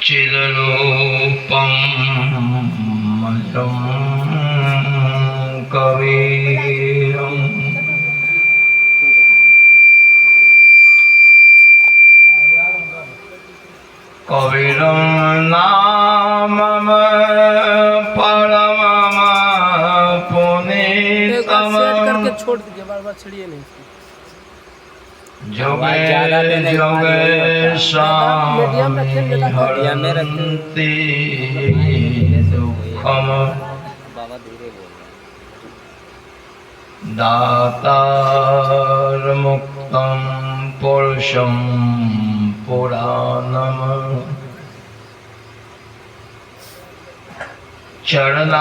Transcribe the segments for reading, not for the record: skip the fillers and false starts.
चिद्रूपं मजं कबीरं कबीरं नाम परमं पुनीतम् छोड़ दीजिए, बार बार छड़िए नहीं। जोगे जोगे स्वामी हरन्ति दुःखम् दातारमुक्तं पुरुषं पुराणम् चरणारविन्दं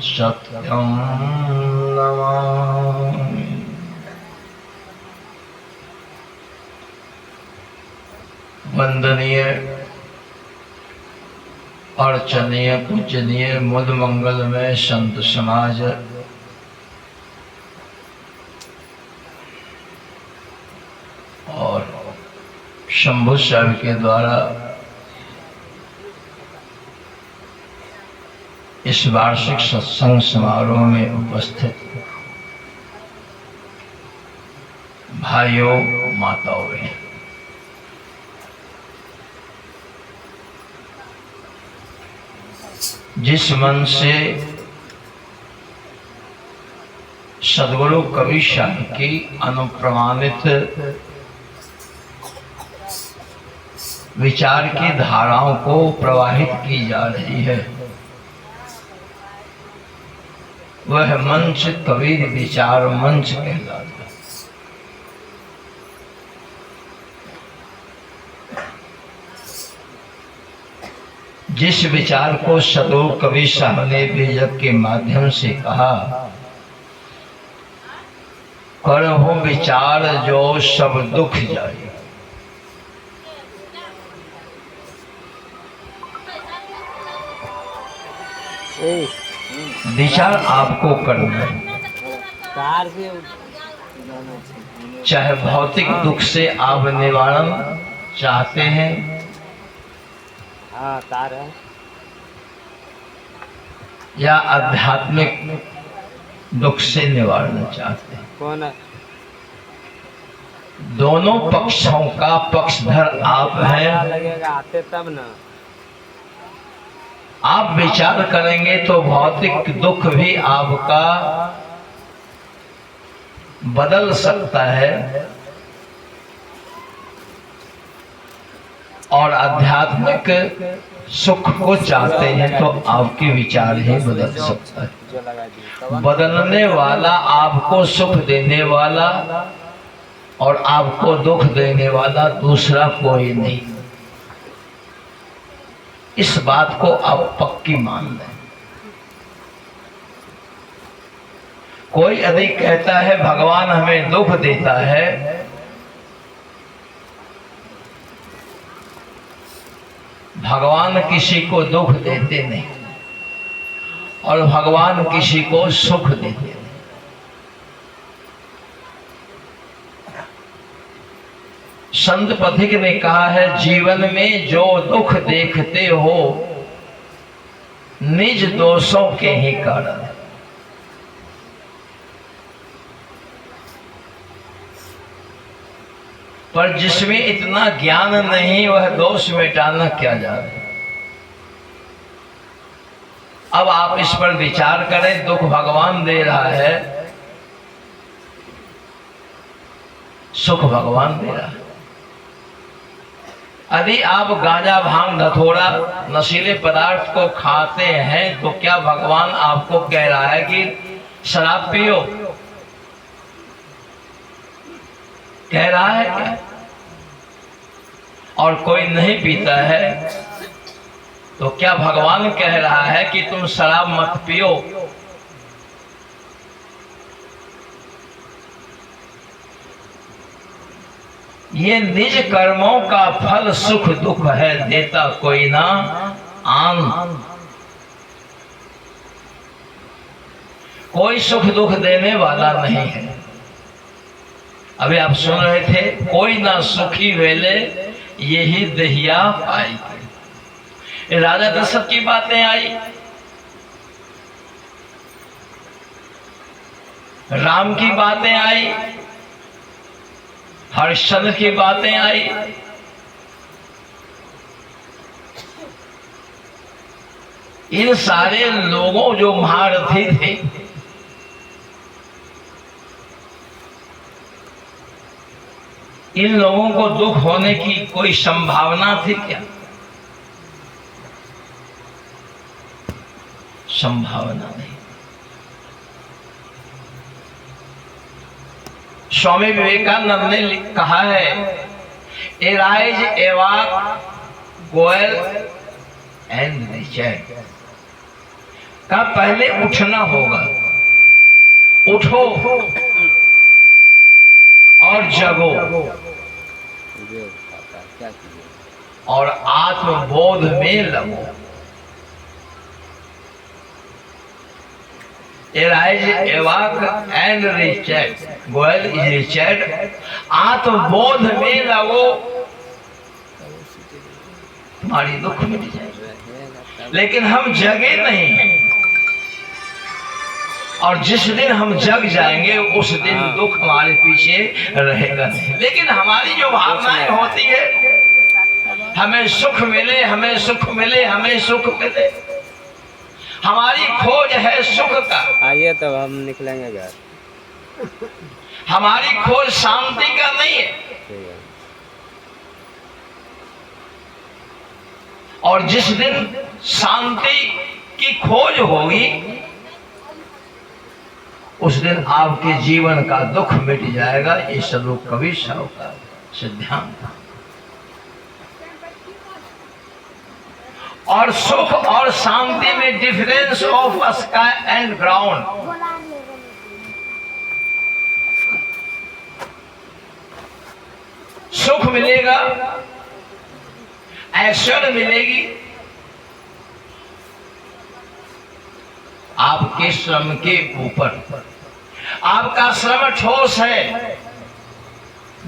सत्यं नमामि। वंदनीय अर्चनीय पूजनीय मुद मंगलमय संत समाज, और शंभु साहब के द्वारा इस वार्षिक सत्संग समारोह में उपस्थित भाइयों माताओं, जिस मन से सद्गुरु कबीर साहब की अनुप्रमाणित विचार की धाराओं को प्रवाहित की जा रही है, वह मंच कबीर विचार मंच कहलाता है। जिस विचार को सद्गुरु कबीर साहब ने बेजक के माध्यम से कहा, करहु विचार जो सब दुख जाए, विचार आपको करना है। चाहे भौतिक दुख से आप निवारण चाहते हैं, या आध्यात्मिक दुख से निवारण चाहते हैं, कौन है? दोनों पक्षों का पक्षधर आप हैं। लगेगा आते तब ना। आप विचार करेंगे तो भौतिक दुख भी आपका बदल सकता है, और आध्यात्मिक सुख को चाहते हैं तो आपके विचार ही बदल सकता है। बदलने वाला, आपको सुख देने वाला और आपको दुख देने वाला दूसरा कोई नहीं। इस बात को आप पक्की मान लें। कोई यदि कहता है भगवान हमें दुख देता है, भगवान किसी को दुख देते नहीं और भगवान किसी को सुख देते नहीं। संत पथिक ने कहा है, जीवन में जो दुख देखते हो निज दोषों के ही कारण, पर जिसमें इतना ज्ञान नहीं वह दोष मिटाना क्या जाने। अब आप इस पर विचार करें, दुख भगवान दे रहा है, सुख भगवान दे रहा है। यदि आप गांजा भांग धतूरा नशीले पदार्थ को खाते हैं तो क्या भगवान आपको कह रहा है कि शराब पियो? कह रहा है क्या? और कोई नहीं पीता है तो क्या भगवान कह रहा है कि तुम शराब मत पियो? ये निज कर्मों का फल सुख दुख है, देता कोई ना आन। कोई सुख दुख देने वाला नहीं है। अभी आप सुन रहे थे, कोई ना सुखी वेले यही दहिया पाई। राजा दशरथ की बातें आई, राम की बातें आई, हरिश्चंद्र की बातें आई, इन सारे लोगों जो महारथी थे, इन लोगों को दुख होने की कोई संभावना थी क्या? संभावना नहीं। स्वामी विवेकानंद ने कहा है, एराइज एवाक गोयल एंड रिचर्ड का पहले उठना होगा। उठो और जगो और आत्मबोध में लगो। Arise awake and reached, goal is reached, आत्मबोध में लगो, तुम्हारी दुख मिट जाएगी। लेकिन हम जगे नहीं हैं, और जिस दिन हम जग जाएंगे उस दिन दुख हमारे पीछे रहेगा नहीं। लेकिन हमारी जो भावनाएं होती है, हमें सुख मिले, हमें सुख मिले, हमें सुख मिले, हमारी खोज है सुख का। आइए तब हम निकलेंगे घर। हमारी खोज शांति का नहीं है। और जिस दिन शांति की खोज होगी उस दिन आपके जीवन का दुख मिट जाएगा। ये स्वरूप कवि साहब का सिद्धांत था। और सुख और शांति में difference of sky and ground. सुख मिलेगा, ऐश्वर्य मिलेगी, आपके श्रम के ऊपर। आपका श्रम ठोस है,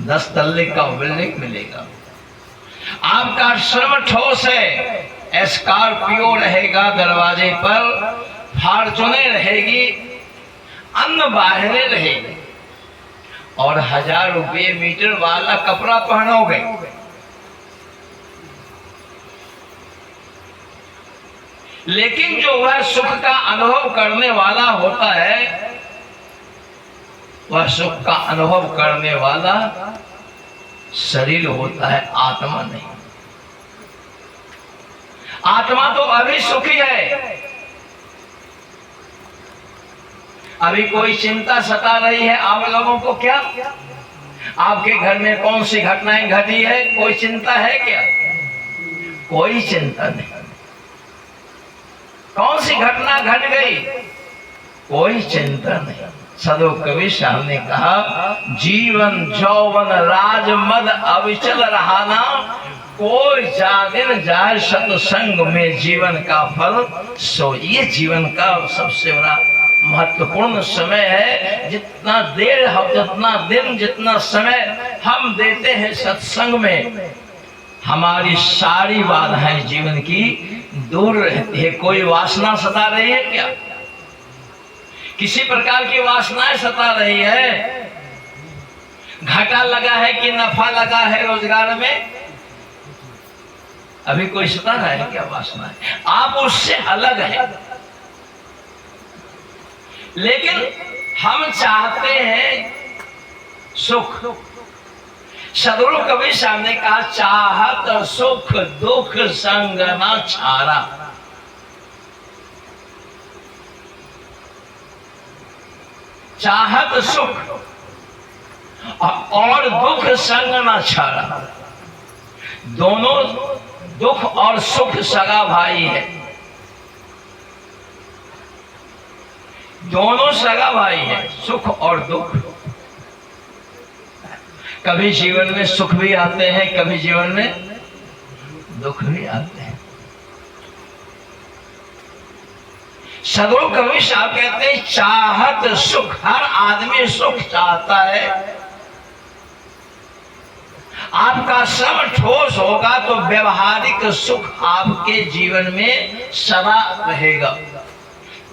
10 तल्ले का बिल्डिंग मिलेगा। आपका श्रम ठोस है, स्कॉर्पियो रहेगा दरवाजे पर, फॉर्च्यूनर रहेगी, अन्न बाहरे रहेगी, और 1000 रुपये मीटर वाला कपड़ा पहनोगे। लेकिन जो वह सुख का अनुभव करने वाला होता है, वह सुख का अनुभव करने वाला शरीर होता है, आत्मा नहीं। आत्मा तो अभी सुखी है। अभी कोई चिंता सता रही है आप लोगों को क्या? आपके घर में कौन सी घटनाएं घटी है? कोई चिंता है क्या? कोई चिंता नहीं। कौन सी घटना घट गई? कोई चिंता नहीं। सदो कवि साहब ने कहा, जीवन जौवन राज मद अविचल रहाना, कोई जागिर जाए सत्संग में जीवन का फल। सो ये जीवन का सबसे बड़ा महत्वपूर्ण समय है। जितना देर हम, जितना दिन, जितना समय हम देते हैं सत्संग में, हमारी सारी बाधाएं जीवन की दूर रहती है। कोई वासना सता रही है क्या? किसी प्रकार की वासनाएं सता रही है? घाटा लगा है कि नफा लगा है रोजगार में? अभी कोई सता रहा है क्या वासनाएं? आप उससे अलग है। लेकिन हम चाहते हैं सुख। सदगुरु कबीर साहब ने कहा, चाहत सुख दुख संग न छारा। चाहत सुख और दुख संग न छारा। दोनों दुख और सुख सगा भाई है। दोनों सगा भाई है, सुख और दुख। कभी जीवन में सुख भी आते हैं, कभी जीवन में दुख भी आते हैं। सदगुरु कबीर साहब कहते हैं चाहत सुख, हर आदमी सुख चाहता है। आपका श्रम ठोस होगा तो व्यवहारिक सुख आपके जीवन में सदा रहेगा,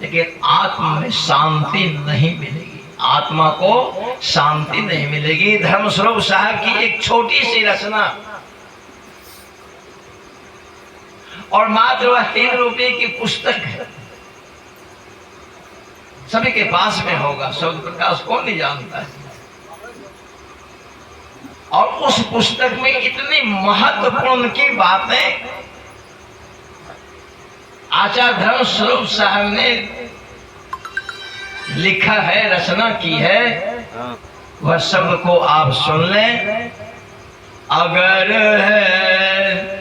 लेकिन आत्मा में शांति नहीं मिलेगी, आत्मा को शांति नहीं मिलेगी। धर्मस्वरूप साहब की एक छोटी सी रचना और मात्र वह 3 रुपये की पुस्तक है, सभी के पास में होगा, शब्द प्रकाश कौन नहीं जानता है। और उस पुस्तक में इतनी महत्वपूर्ण की बातें आचार्य धर्मस्वरूप साहब ने लिखा है, रचना की है, वह शब्द को आप सुन लें। अगर है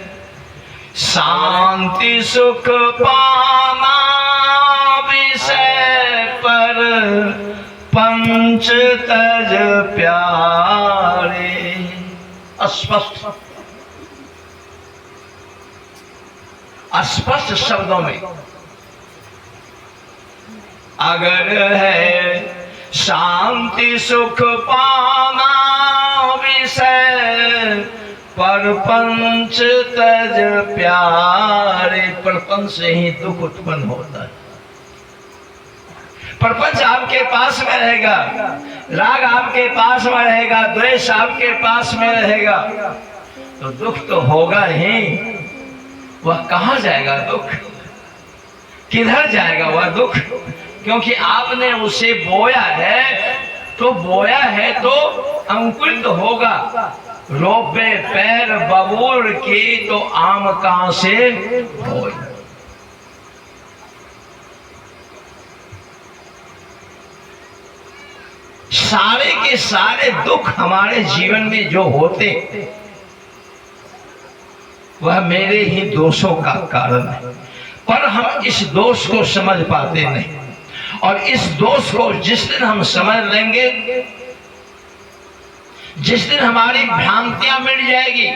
शांति सुख पाना विषय पर पंच तज प्यारे, स्पष्ट स्पष्ट शब्दों में, अगर है शांति सुख पाना विषय पर पंच तज प्यारे, प्रपंच से ही दुख उत्पन्न होता है। प्रपंच आपके पास में रहेगा, राग आपके पास में रहेगा, द्वेष आपके पास में रहेगा, तो दुख तो होगा ही। वह कहाँ जाएगा दुख, किधर जाएगा वह दुख? क्योंकि आपने उसे बोया है, तो बोया है तो अंकुरित होगा। रोपे पैर बबूल की तो आम कहां से बोए। सारे के सारे दुख हमारे जीवन में जो होते वह मेरे ही दोषों का कारण है, पर हम इस दोष को समझ पाते नहीं। और इस दोष को जिस दिन हम समझ लेंगे, जिस दिन हमारी भ्रांतियां मिट जाएगी,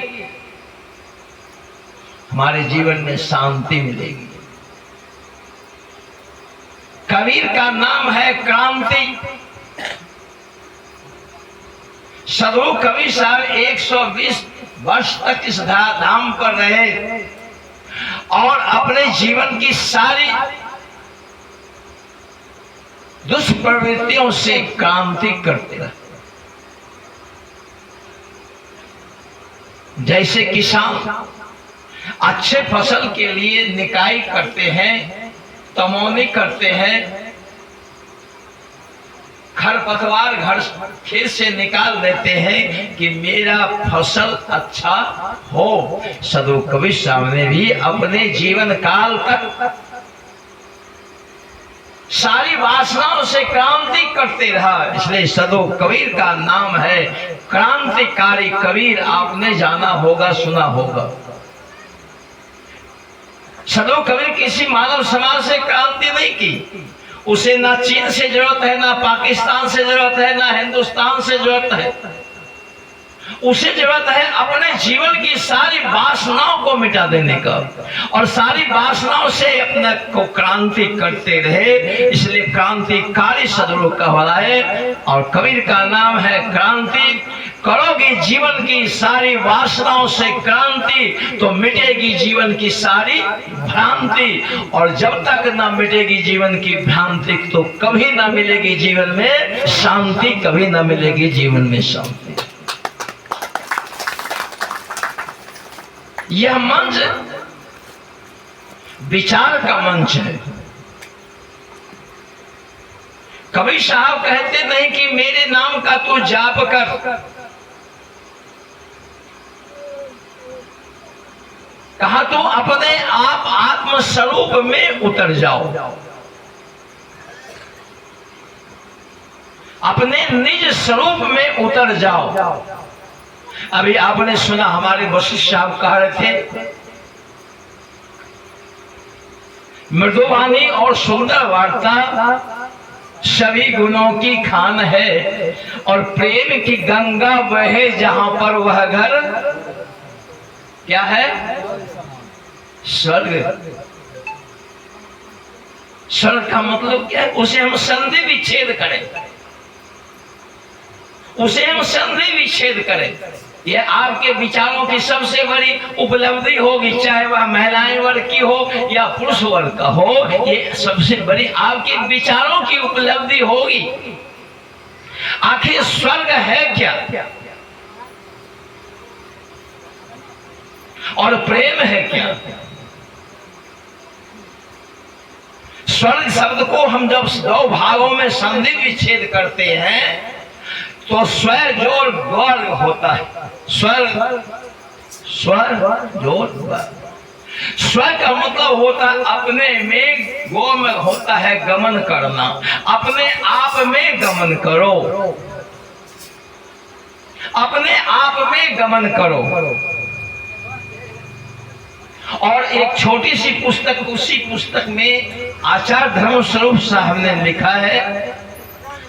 हमारे जीवन में शांति मिलेगी। कबीर का नाम है क्रांति। सदगुरु कबीर साहब 120 वर्ष तक इस धाम पर रहे और अपने जीवन की सारी दुष्प्रवृत्तियों से क्रांति करते रहे। जैसे किसान अच्छे फसल के लिए निकाई करते हैं, तमौनी करते हैं, खरपतवार घर खेत से निकाल देते हैं कि मेरा फसल अच्छा हो। सदगुरु कबीर साहब ने भी अपने जीवन काल तक सारी वासनाओं से क्रांति करते रहा, इसलिए सदगुरु कबीर का नाम है क्रांतिकारी कबीर। आपने जाना होगा, सुना होगा। सदगुरु कबीर किसी मानव समाज से क्रांति नहीं की। उसे ना चीन से जरूरत है, ना पाकिस्तान से जरूरत है, ना हिंदुस्तान से जरूरत है। उसे जरूरत है अपने जीवन की सारी वासनाओं को मिटा देने का, और सारी वासनाओं से अपने को क्रांति करते रहे। इसलिए क्रांतिकारी सदगुरु कहलाए और कबीर का नाम है क्रांति। करोगे जीवन की सारी वासनाओं से क्रांति तो मिटेगी जीवन की सारी भ्रांति, और जब तक ना मिटेगी जीवन की भ्रांति तो कभी ना मिलेगी जीवन में शांति, कभी ना मिलेगी जीवन में शांति। यह मंच विचार का मंच है। कबीर साहब कहते नहीं कि मेरे नाम का तू जाप कर, कहा तो अपने आप आत्म स्वरूप में उतर जाओ, अपने निज स्वरूप में उतर जाओ। अभी आपने सुना हमारे वशिष्ठ साहब कह रहे थे, मृदुवाणी और सुंदर वार्ता सभी गुणों की खान है, और प्रेम की गंगा बहे जहां पर वह घर क्या है? स्वर्ग। स्वर्ग का मतलब क्या है? उसे हम संधि विच्छेद करें, उसे हम संधि विच्छेद करें। यह आपके विचारों की सबसे बड़ी उपलब्धि होगी, चाहे वह महिलाएं वर्ग की हो या पुरुष वर्ग का हो। ये सबसे बड़ी आपके विचारों की उपलब्धि होगी। आखिर स्वर्ग है क्या और प्रेम है क्या? स्वर्ग शब्द को हम जब दो भागों में संधि विच्छेद करते हैं तो स्वर जोड़ वर्ग होता है। स्वर जोड़ वर्ग। स्वर का मतलब होता है अपने में, गो में होता है गमन करना, अपने आप में गमन करो, अपने आप में गमन करो। और एक छोटी सी पुस्तक, उसी पुस्तक में आचार्य धर्मस्वरूप साहब ने लिखा है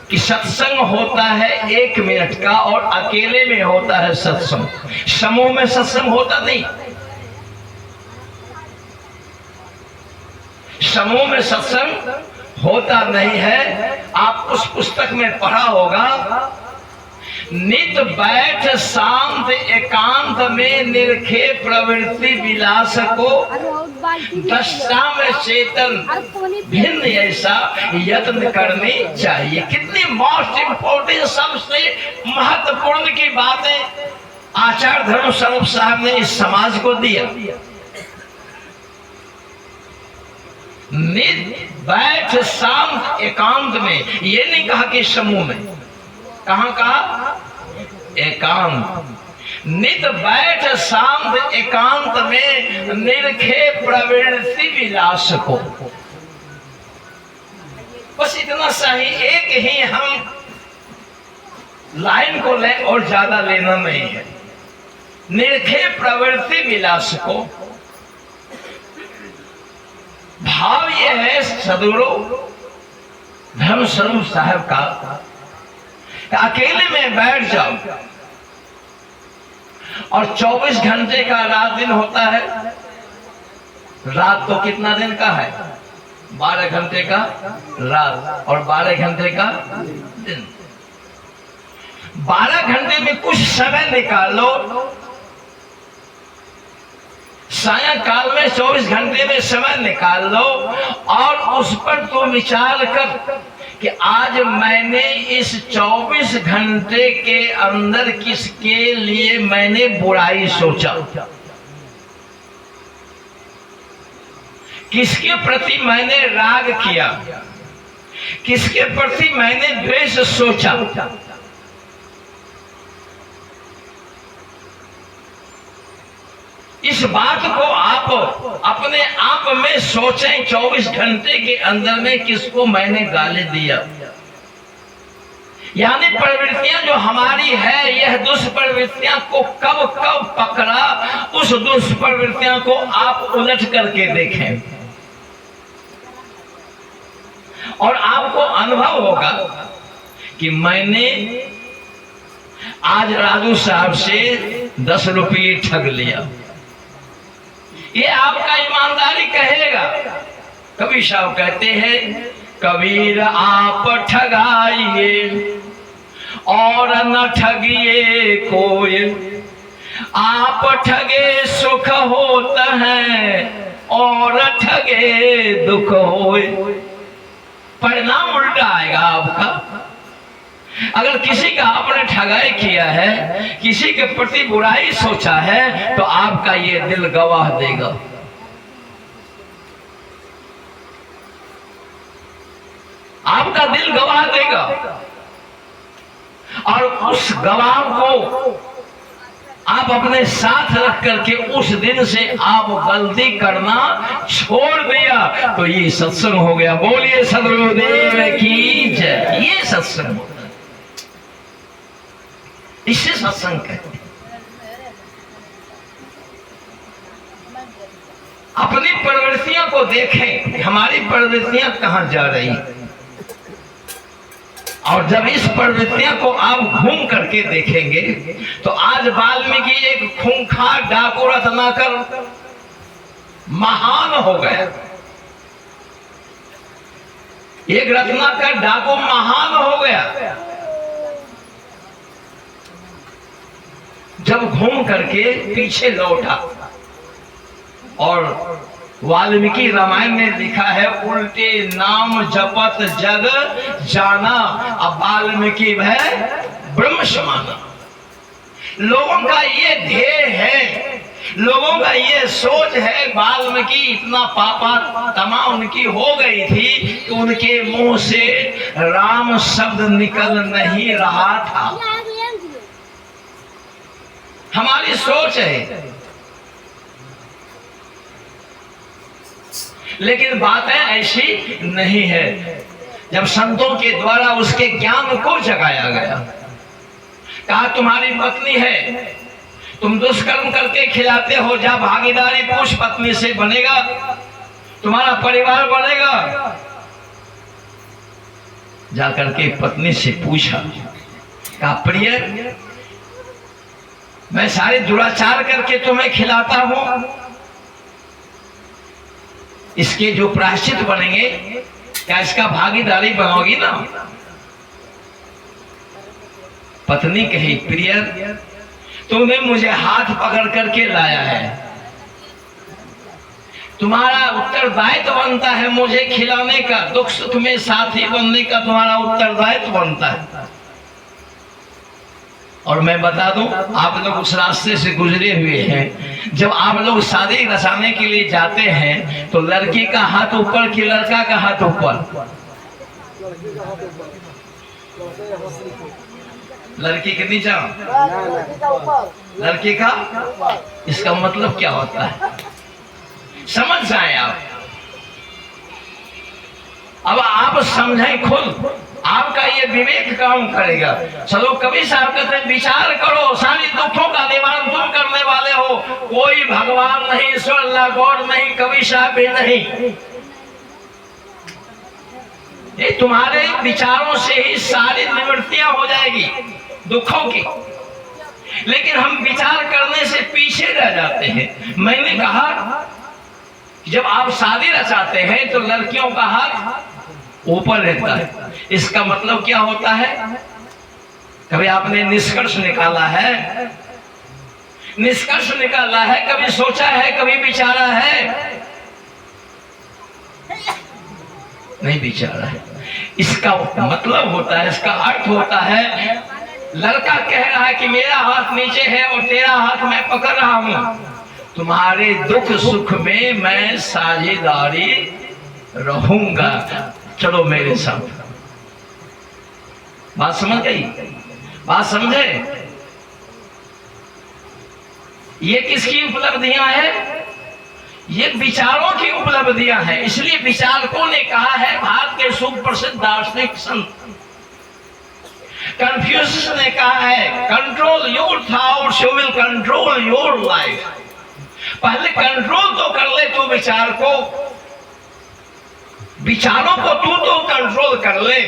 कि सत्संग होता है 1 मिनट का और अकेले में होता है सत्संग, समूह में सत्संग होता नहीं। समूह में सत्संग होता नहीं है। आप उस पुस्तक में पढ़ा होगा, नित बैठ शांत एकांत में निरखे प्रवृत्ति विलास को, दशा में चेतन भिन्न ऐसा यत्न करनी चाहिए। कितनी मोस्ट इम्पोर्टेंट, सबसे महत्वपूर्ण की बातें आचार्य धर्मस्वरूप साहब ने इस समाज को दिया। नित बैठ शांत एकांत में, ये नहीं कहा कि समूह में, कहां कहा? एकांत। नित बैठ शांत एकांत में निरखे प्रवृत्ति विलास को। बस इतना सही, एक ही हम लाइन को ले और ज्यादा लेना नहीं है। निरखे प्रवृत्ति विलास को। भाव यह है सदगुरु धर्मस्वरूप साहब का, अकेले में बैठ जाओ और 24 घंटे का रात दिन होता है। रात तो कितना दिन का है? 12 घंटे का रात और 12 घंटे का दिन। 12 घंटे में कुछ समय निकाल लो, सायंकाल में 24 घंटे में समय निकाल लो और उस पर तो विचार कर कि आज मैंने इस 24 घंटे के अंदर किसके लिए मैंने बुराई सोचा, किसके प्रति मैंने राग किया, किसके प्रति मैंने द्वेष सोचा। इस बात को आप अपने आप में सोचें, 24 घंटे के अंदर में किसको मैंने गाली दिया। यानी प्रवृत्तियां जो हमारी है, यह दुष्प्रवृत्तियां को कब कब पकड़ा, उस दुष्प्रवृत्तियां को आप उलट करके देखें और आपको अनुभव होगा कि मैंने आज राजू साहब से 10 रुपये ठग लिया। ये आपका ईमानदारी कहेगा। कबीर साहब कहते हैं, कबीर आप ठगाइए और न ठगिए कोई, आप ठगे सुख होता है और ठगे दुख होए। परिणाम उल्टा आएगा आपका। अगर किसी का आपने ठगाई किया है, किसी के प्रति बुराई सोचा है, तो आपका ये दिल गवाह देगा। आपका दिल गवाह देगा और उस गवाह को आप अपने साथ रख करके उस दिन से आप गलती करना छोड़ दिया तो ये सत्संग हो गया। बोलिए सदगुरुदेव की जय। ये सत्संग, इससे सत्संग कहते हैं। अपनी प्रवृत्तियों को देखें, हमारी प्रवृत्तियां कहां जा रही हैं, और जब इस प्रवृत्तियां को आप घूम करके देखेंगे तो आज वाल्मीकि एक खूंखार डाकू रत्नाकर महान हो गया। एक रत्नाकर डाकू महान हो गया। जब घूम करके पीछे लौटा, और वाल्मीकि रामायण में लिखा है उल्टे नाम जपत जग जाना, अब वाल्मीकि है ब्रह्म समाना। लोगों का ये ध्येय है, लोगों का ये सोच है। वाल्मीकि इतना पापा तमा उनकी हो गई थी कि उनके मुंह से राम शब्द निकल नहीं रहा था। हमारी सोच है, लेकिन बातें ऐसी नहीं है। जब संतों के द्वारा उसके ज्ञान को जगाया गया, कहा तुम्हारी पत्नी है, तुम दुष्कर्म करके खिलाते हो, जा भागीदारी पूछ पत्नी से, बनेगा तुम्हारा परिवार बनेगा। जाकर के पत्नी से पूछा, कहा प्रिय मैं सारे दुराचार करके तुम्हें खिलाता हूं, इसके जो प्रायश्चित बनेंगे क्या इसका भागीदारी बनोगी ना? पत्नी कही प्रिय तुमने मुझे हाथ पकड़ करके लाया है, तुम्हारा उत्तरदायित्व बनता है मुझे खिलाने का, दुख सुख में साथी बनने का तुम्हारा उत्तरदायित्व बनता है। और मैं बता दूं, आप लोग उस रास्ते से गुजरे हुए हैं। जब आप लोग शादी रचाने के लिए जाते हैं तो लड़की का हाथ ऊपर कि लड़का का हाथ ऊपर? लड़की के नीचे, लड़की का। इसका मतलब क्या होता है समझ जाए आप। अब आप समझें खुद, आपका ये विवेक काम करेगा। चलो कभी साहब कहते हैं विचार करो, सारी दुखों का निवारण तुम करने वाले हो, कोई भगवान नहीं, ईश्वर अल्लाह गौर नहीं, कभी साहब भी नहीं। ये तुम्हारे विचारों से ही सारी निवृत्तियां हो जाएगी दुखों की। लेकिन हम विचार करने से पीछे रह जाते हैं। मैंने कहा जब आप शादी रचाते हैं तो लड़कियों का हाथ ऊपर रहता है, इसका मतलब क्या होता है? कभी आपने निष्कर्ष निकाला है? निष्कर्ष निकाला है? कभी सोचा है? कभी विचारा है? नहीं विचारा है। इसका मतलब होता है, इसका अर्थ होता है, लड़का कह रहा है कि मेरा हाथ नीचे है और तेरा हाथ मैं पकड़ रहा हूं, तुम्हारे दुख सुख में मैं साझेदारी रहूंगा, चलो मेरे साथ। बात समझ गई? बात समझे? ये किसकी उपलब्धियां हैं? ये विचारों की उपलब्धियां हैं। इसलिए विचारकों ने कहा है, भारत के सुप्रसिद्ध दार्शनिक संत कन्फ्यूशियस ने कहा है, control your thoughts you will control your life. पहले कंट्रोल तो कर ले तू विचार को, विचारों को तू तो कंट्रोल कर ले।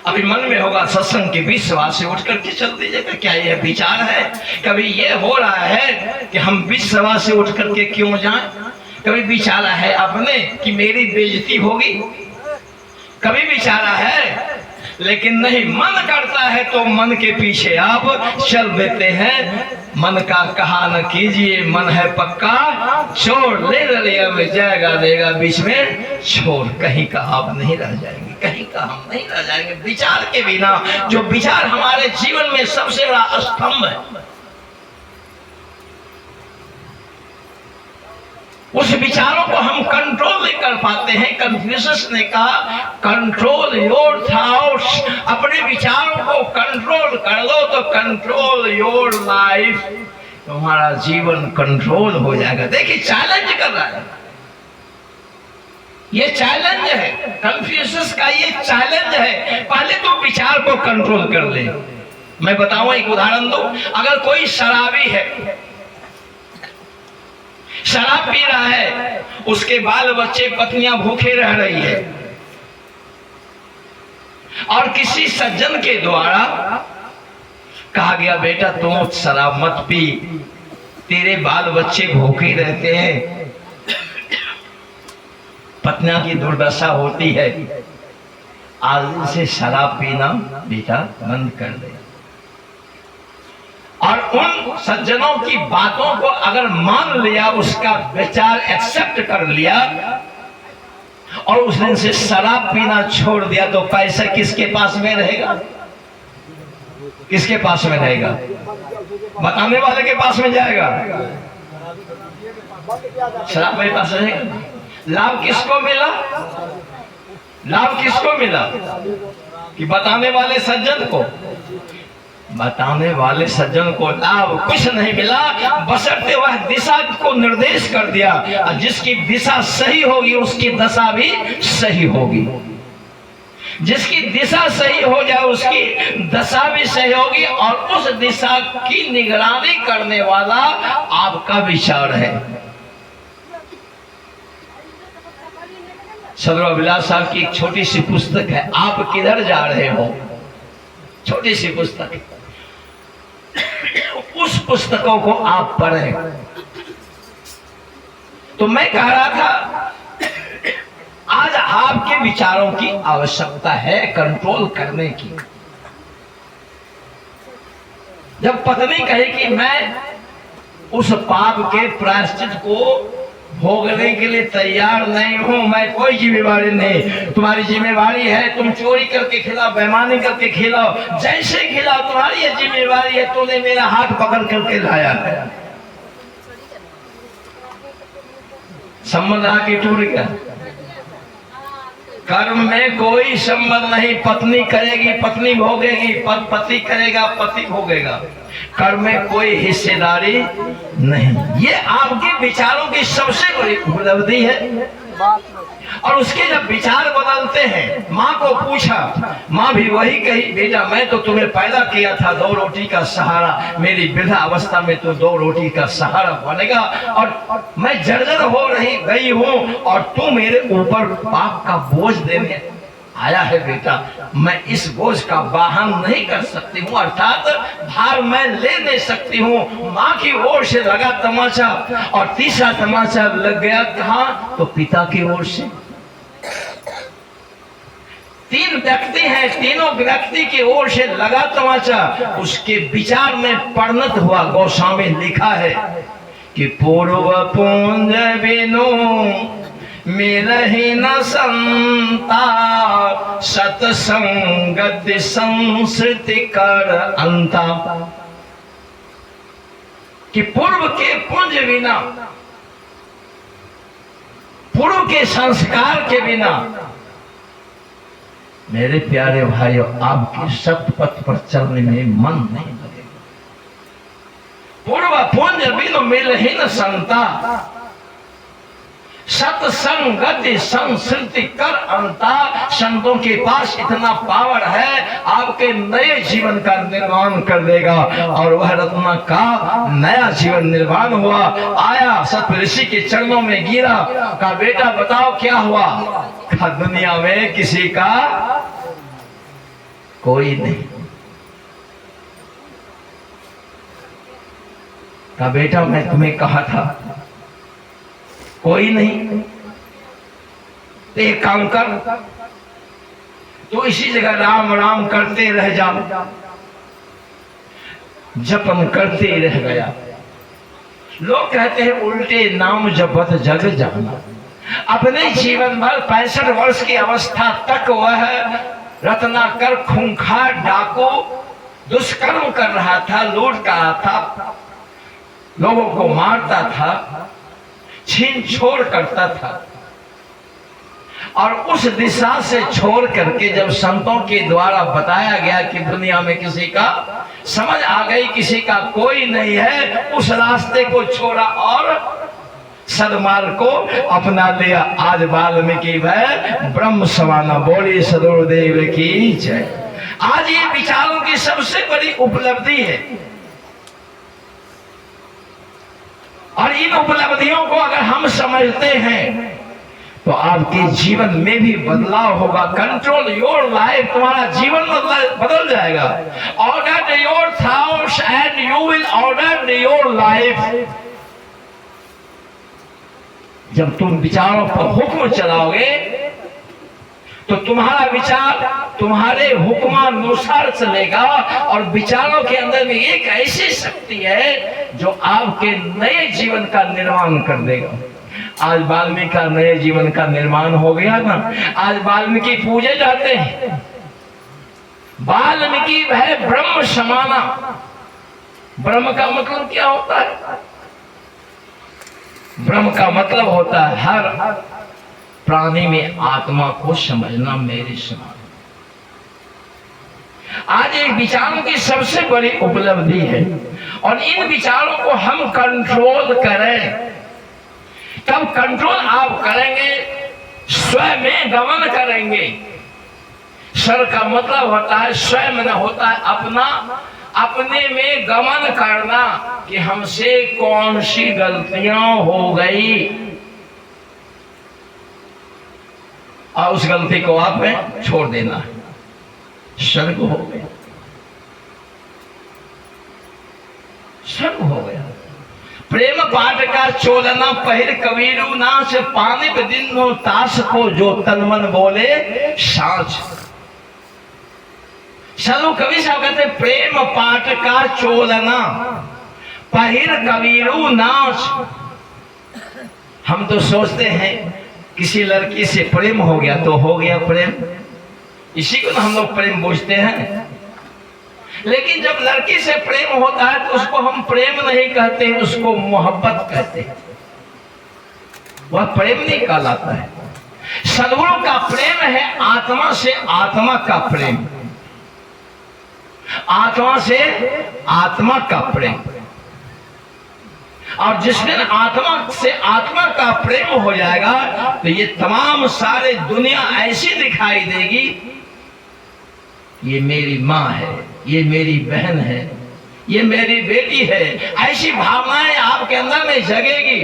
अभी मन में होगा सत्संग के बीच सभा से उठ करके चल दीजिएगा, क्या यह विचार है? कभी यह हो रहा है कि हम बीच सभा से उठ करके क्यों जाएं? कभी विचारा है आपने कि मेरी बेइज्जती होगी? कभी विचारा है? लेकिन नहीं, मन करता है तो मन के पीछे आप चल देते हैं। मन का कहा न कीजिए, मन है पक्का छोड़ ले लिया में जाएगा देगा बीच में छोड़। कहीं का आप नहीं रह जाएंगे, कहीं का हम नहीं रह जाएंगे विचार के बिना। जो विचार हमारे जीवन में सबसे बड़ा स्तंभ है, उस विचारों को हम कंट्रोल नहीं कर पाते हैं। कन्फ्यूशियस ने कहा कंट्रोल योर थॉट्स, अपने विचारों को कंट्रोल कर लो तो कंट्रोल योर लाइफ, तुम्हारा जीवन कंट्रोल हो जाएगा। देखिए चैलेंज कर रहा है, ये चैलेंज है कन्फ्यूशियस का, ये चैलेंज है। पहले तो विचार को कंट्रोल कर ले। मैं बताऊं, एक उदाहरण दो। अगर कोई शराबी है, शराब पी रहा है, उसके बाल बच्चे पत्नियां भूखे रह रही है, और किसी सज्जन के द्वारा कहा गया बेटा तुम शराब मत पी, तेरे बाल बच्चे भूखे रहते हैं, पत्नियां की दुर्दशा होती है, आज से शराब पीना बेटा बंद कर दे। और उन सज्जनों की बातों को अगर मान लिया, उसका विचार एक्सेप्ट कर लिया और उस दिन से शराब पीना छोड़ दिया, तो पैसा किसके पास में रहेगा? किसके पास में रहेगा? बताने वाले के पास में जाएगा। शराब मेरे पास रहेगा। लाभ किसको मिला? लाभ किसको मिला? कि बताने वाले सज्जन को? बताने वाले सज्जन को लाभ कुछ नहीं मिला, बशर्ते वह दिशा को निर्देश कर दिया। और जिसकी दिशा सही होगी उसकी दशा भी सही होगी। जिसकी दिशा सही हो जाए उसकी दशा भी सही होगी। और उस दिशा की निगरानी करने वाला आपका विचार है। सदर अभिलाष साहब की एक छोटी सी पुस्तक है, आप किधर जा रहे हो? छोटी सी पुस्तक है। उस पुस्तकों को आप पढ़ें। तो मैं कह रहा था, आज आपके विचारों की आवश्यकता है कंट्रोल करने की। जब पत्नी कहे कि मैं उस पाप के प्रायश्चित को भोगने के लिए तैयार नहीं हूं, मैं कोई जिम्मेवारी नहीं, तुम्हारी जिम्मेवारी है तुम चोरी करके खिलाओ, बेईमानी करके खिलाओ, जैसे खिलाओ, तुम्हारी ये जिम्मेवारी है, तूने मेरा हाथ पकड़ करके लाया है। संबंध आके टूट गया। कर्म में कोई संबंध नहीं। पत्नी करेगी पत्नी भोगेगी, पति करेगा पति भोगेगा। कर्म में कोई हिस्सेदारी नहीं। ये आपके विचारों की सबसे बड़ी उपलब्धि है। और उसके जब विचार बदलते हैं, माँ को पूछा, माँ भी वही कही, बेटा मैं तो तुम्हें पैदा किया था 2 रोटी का सहारा, मेरी वृद्धा अवस्था में तो 2 रोटी का सहारा बनेगा और मैं जर्जर हो रही गई हूँ और तू मेरे ऊपर पाप का बोझ देने आया है। बेटा मैं इस बोझ का वाहन नहीं कर सकती हूँ, अर्थात भार मैं ले नहीं सकती हूँ। माँ की ओर से लगा तमाचा और तीसरा तमाचा लग गया कहाँ? तो पिता की ओर से। 3 व्यक्ति हैं, तीनों व्यक्ति की ओर से लगा तमाचा। उसके विचार में परिणत हुआ। गोस्वामी लिखा है कि पूर्व पुंज बिनु मिलहि न संता, सतसंगत संस्कृति कर अंता। कि पूर्व के पुंज बिना, पूर्व के संस्कार के बिना मेरे प्यारे भाइयों आपके सत्य पथ पर चलने में मन नहीं लगेगा। पूर्व पुंज बिनु मिलहि न संता, सत्संगति संस्कृति कर अंता। संतों के पास इतना पावर है, आपके नए जीवन का निर्माण कर देगा। और वह रत्ना का नया जीवन निर्माण हुआ। आया सत्य ऋषि के चरणों में गिरा, कहा बेटा बताओ क्या हुआ? कहा दुनिया में किसी का कोई नहीं। कहा बेटा मैं तुम्हें कहा था कोई नहीं, तो एक काम कर, तो इसी जगह राम राम करते रह जाओ। जपन करते रह गया। लोग कहते हैं उल्टे नाम जपत जग जाना। अपने जीवन भर 65 वर्ष की अवस्था तक वह रत्नाकर खूंखार डाकू दुष्कर्म कर रहा था, लूट कर रहा था, लोगों को मारता था, छीन छोड़ करता था। और उस दिशा से छोड़ करके जब संतों के द्वारा बताया गया कि दुनिया में किसी का समझ आ गई, किसी का कोई नहीं है, उस रास्ते को छोड़ा और सदमार्ग को अपना लिया। आज वाल्मीकि भय ब्रह्म समाना। बोली सदगुरुदेव की जय। आज ये विचारों की सबसे बड़ी उपलब्धि है। और इन उपलब्धियों को अगर हम समझते हैं तो आपके जीवन में भी बदलाव होगा। कंट्रोल योर लाइफ, तुम्हारा जीवन बदल जाएगा। Order your thoughts and you will order your life. जब तुम विचारों पर हुक्म चलाओगे तो तुम्हारा विचार तुम्हारे हुक्मानुसार चलेगा, और विचारों के अंदर में एक ऐसी शक्ति है जो आपके नए जीवन का निर्माण कर देगा। आज वाल्मीकि का नए जीवन का निर्माण हो गया ना। आज वाल्मीकि पूजे जाते हैं। वाल्मीकि है ब्रह्म समाना। ब्रह्म का मतलब क्या होता है? ब्रह्म का मतलब होता है हर प्राणी में आत्मा को समझना मेरे समान। आज एक विचारों की सबसे बड़ी उपलब्धि है, और इन विचारों को हम कंट्रोल करें। तब कंट्रोल आप करेंगे, स्वयं में गमन करेंगे। सर का मतलब होता है स्वयं न, होता है अपना, अपने में गमन करना कि हमसे कौन सी गलतियां हो गई, और उस गलती को आप में छोड़ देना है। स्वर्ग हो गया, स्वर्ग हो गया। प्रेम पाठ का चोलना पहिर कबीरू नाच, पानी पे दिन हो ताश को जो तनमन बोले साँच। चलो कवि साहब कहते प्रेम पाठ का चोलना पहिर कबीरू नाच। हम तो सोचते हैं किसी लड़की से प्रेम हो गया तो हो गया प्रेम, इसी को हम लोग प्रेम पूछते हैं। लेकिन जब लड़की से प्रेम होता है तो उसको हम प्रेम नहीं कहते हैं, उसको मोहब्बत कहते हैं। वह प्रेम नहीं कहलाता है। सद्गुरु का प्रेम है आत्मा से आत्मा का प्रेम, आत्मा से आत्मा का प्रेम। और जिस दिन आत्मा से आत्मा का प्रेम हो जाएगा तो ये तमाम सारे दुनिया ऐसी दिखाई देगी, ये मेरी माँ है, ये मेरी बहन है, ये मेरी बेटी है। ऐसी भावनाएं आपके अंदर में जगेगी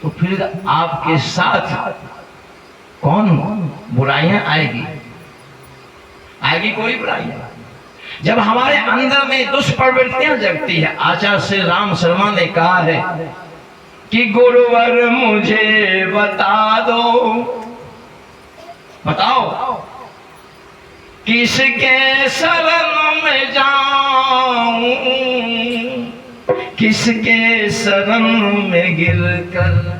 तो फिर आपके साथ कौन बुराइयां आएगी? आएगी कोई बुराइयां? जब हमारे अंदर में दुष्प्रवृत्तियां जगती है। आचार्य श्री राम शर्मा ने कहा है कि गुरुवर मुझे बता दो, बताओ किसके शरण में जाऊं, किसके शरण में गिरकर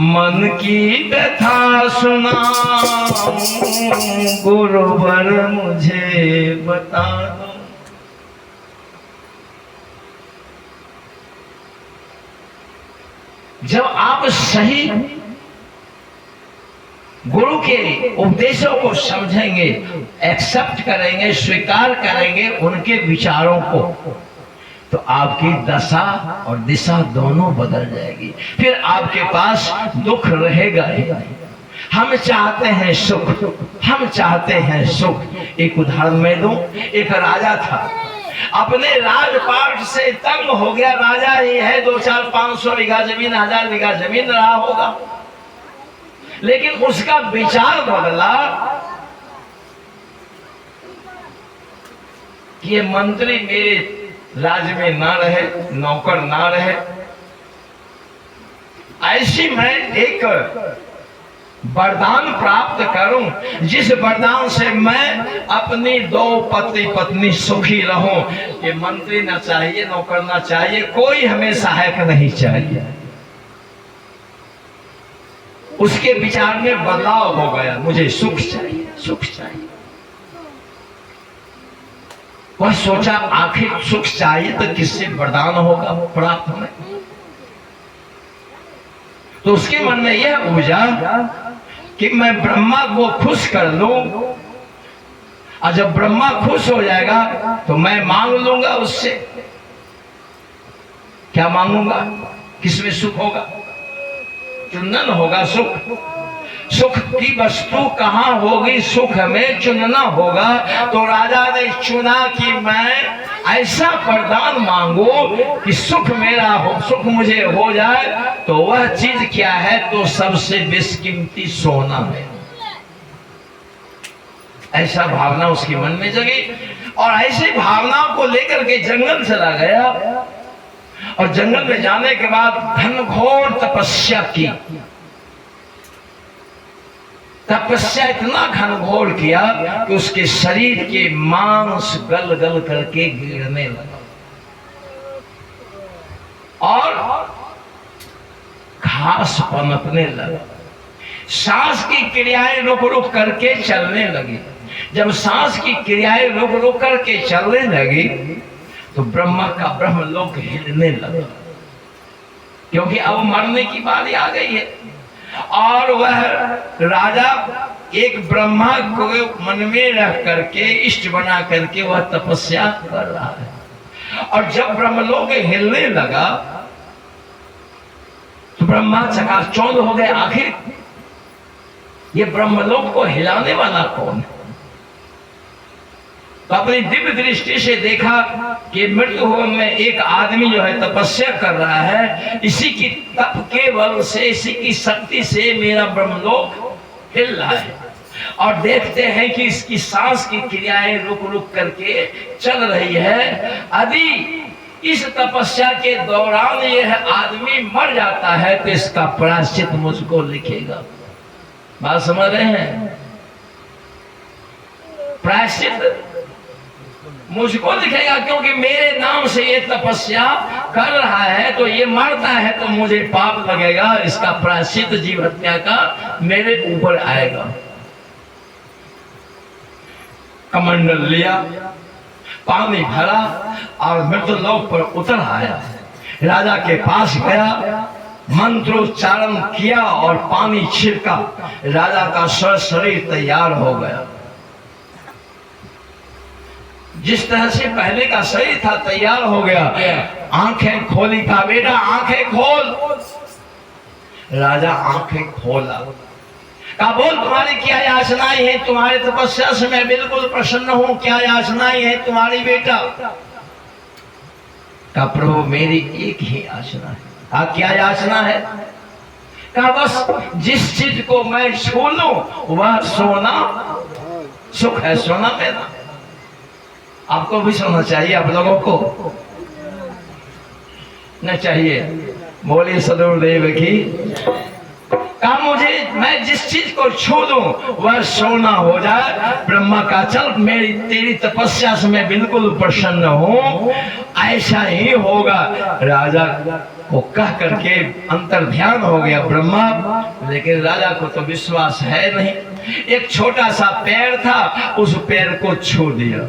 मन की व्यथा सुनाऊं, गुरुवर मुझे बता दो। जब आप सही गुरु के उपदेशों को समझेंगे, एक्सेप्ट करेंगे, स्वीकार करेंगे उनके विचारों को, तो आपकी दशा और दिशा दोनों बदल जाएगी। फिर आपके पास दुख रहेगा ही। हम चाहते हैं सुख, हम चाहते हैं सुख। एक उदाहरण मैं दूं। एक राजा था, अपने राजपाट से तंग हो गया। राजा ही है, 200-500 बीघा जमीन, 1000 बीघा जमीन रहा होगा, लेकिन उसका विचार बदला कि ये मंत्री मेरे राज्य में ना रहे, नौकर ना रहे। ऐसी मैं एक वरदान प्राप्त करूं जिस वरदान से मैं अपनी 2 पति पत्नी सुखी रहूं। ये मंत्री ना चाहिए, नौकर ना चाहिए, कोई हमें सहायक नहीं चाहिए। उसके विचार में बदलाव हो गया, मुझे सुख चाहिए, सुख चाहिए। वह सोचा आखिर सुख चाहिए तो किससे वरदान होगा प्राप्त हमें। तो उसके मन में यह उपजा कि मैं ब्रह्मा को खुश कर लूं, और जब ब्रह्मा खुश हो जाएगा तो मैं मांग लूंगा उससे। क्या मांगूंगा? किसमें सुख होगा? चुनन होगा सुख। सुख की वस्तु कहाँ होगी? सुख में चुनना होगा। तो राजा ने चुना कि मैं ऐसा वरदान मांगू कि सुख मेरा हो, सुख मुझे हो जाए। तो वह चीज क्या है? तो सबसे बेशकीमती सोना है। ऐसा भावना उसके मन में जगी, और ऐसी भावनाओं को लेकर के जंगल चला गया। और जंगल में जाने के बाद घनघोर तपस्या की। तपस्या इतना घनघोर किया कि उसके शरीर के मांस गल गल करके गिरने लगा और घास पनपने लगा। सांस की क्रियाएं रुक रुक करके चलने लगी। जब सांस की क्रियाएं रुक रुक करके चलने लगी तो ब्रह्मा का ब्रह्मलोक हिलने लगा, क्योंकि अब मरने की बारी आ गई है। और वह राजा एक ब्रह्मा को मन में रख करके इष्ट बना करके वह तपस्या कर रहा है। और जब ब्रह्मलोक हिलने लगा तो ब्रह्मा चकाचौंध हो गए, आखिर ये ब्रह्मलोक को हिलाने वाला कौन है। तो अपनी दिव्य दृष्टि से देखा कि मृत्यु में एक आदमी जो है तपस्या कर रहा है, इसी की तप के बल से, इसी की शक्ति से मेरा ब्रह्मलोक हिल रहा है। और देखते हैं कि इसकी सांस की क्रियाएं रुक रुक करके चल रही है। यदि इस तपस्या के दौरान यह आदमी मर जाता है तो इसका प्रायश्चित मुझको लिखेगा। बात समझ रहे हैं? प्रायश्चित मुझको लिखेगा, क्योंकि मेरे नाम से ये तपस्या कर रहा है। तो ये मरता है तो मुझे पाप लगेगा, इसका प्रायश्चित जीव हत्या का मेरे ऊपर आएगा। कमंडल लिया, पानी भरा और मृत्युलोक पर उतर आया। राजा के पास गया, मंत्रोच्चारण किया और पानी छिड़का। राजा का शरीर तैयार हो गया। जिस तरह से पहले का शरीर था तैयार हो गया। आंखें खोली, कहा बेटा आंखें खोल। राजा आंखें खोला, कहा बोल तुम्हारी क्या याचनाएं हैं। तुम्हारे तपस्या से मैं बिल्कुल प्रसन्न हूं, क्या याचनाएं हैं तुम्हारी बेटा। कहा प्रभु मेरी एक ही याचना है। कहा क्या याचना है। कहा बस जिस चीज को मैं छू लूं वह सोना सुख है, सोना मेरा। आपको भी सोना चाहिए, आप लोगों को न चाहिए। बोलिए सदगुरु देव की। कहा मुझे मैं जिस चीज को छू दूं वह सोना हो जाए। ब्रह्मा का चल मेरी तेरी तपस्या से मैं बिल्कुल प्रसन्न हूं, ऐसा ही होगा। राजा को कह करके अंतर ध्यान हो गया ब्रह्मा, लेकिन राजा को तो विश्वास है नहीं। एक छोटा सा पैर था, उस पैर को छू दिया।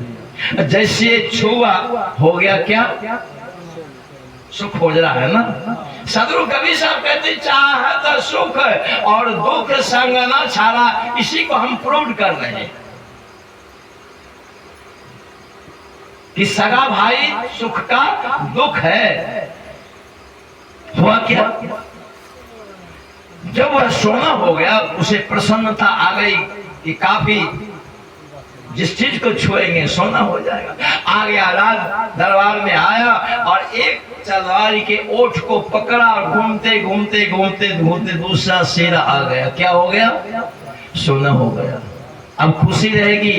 जैसे छुआ हो गया क्या सुख हो रहा है ना। सदगुरु कबीर साहब कहते चाहत सुख और दुख संग न छाड़ा। इसी को हम प्रूव कर रहे हैं कि सगा भाई सुख का दुख है। हुआ क्या, जब वह सोना हो गया उसे प्रसन्नता आ गई कि काफी जिस चीज को छुएंगे सोना हो जाएगा। आ गया, राज दरबार में आया और एक तलवार के ओठ को पकड़ा और घूमते घूमते घूमते घूमते दूसरा शेरा आ गया। क्या हो गया, सोना हो गया। अब खुशी रहेगी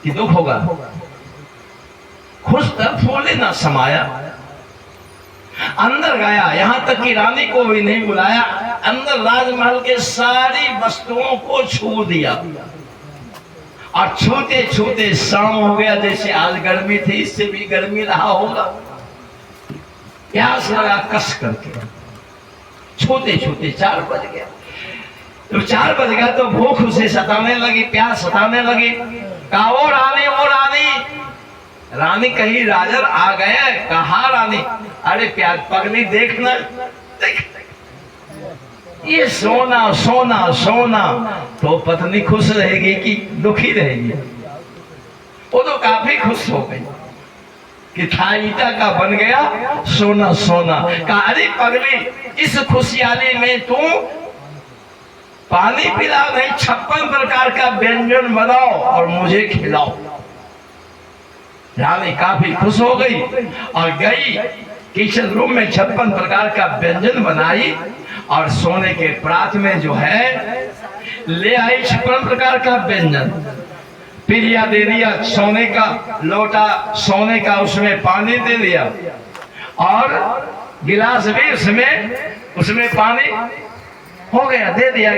कि दुख होगा। खुश तब फूले ना समाया। अंदर गया, यहां तक कि रानी को भी नहीं बुलाया। अंदर राजमहल के सारी वस्तुओं को छू दिया और छूते छूते शाम हो गया। जैसे आज गर्मी थी, इससे भी गर्मी रहा होगा। प्यास लगा कस करके, छूते छूते 4 बज गया। तो 4 बज गया तो भूख उसे सताने लगी, प्यास सताने लगी। कहा ओ रानी, ओ रानी। रानी कही राजन आ गए। कहा रानी, अरे प्याज पगली देखना, देख ये सोना सोना सोना। तो पत्नी खुश रहेगी कि दुखी रहेगी। वो तो काफी खुश हो गई कि था ईटा का बन गया सोना सोना। कहा अरे पगली, इस खुशहाली में तू पानी पिला नहीं, 56 प्रकार का व्यंजन बनाओ और मुझे खिलाओ। रानी काफी खुश हो गई और गई किचन रूम में 56 प्रकार का व्यंजन बनाई और सोने के परात में जो है ले आई 56 प्रकार का व्यंजन। पिरिया दे दिया, सोने का लोटा सोने का, उसमें पानी दे दिया और गिलास भी उसमें पानी हो गया, दे दिया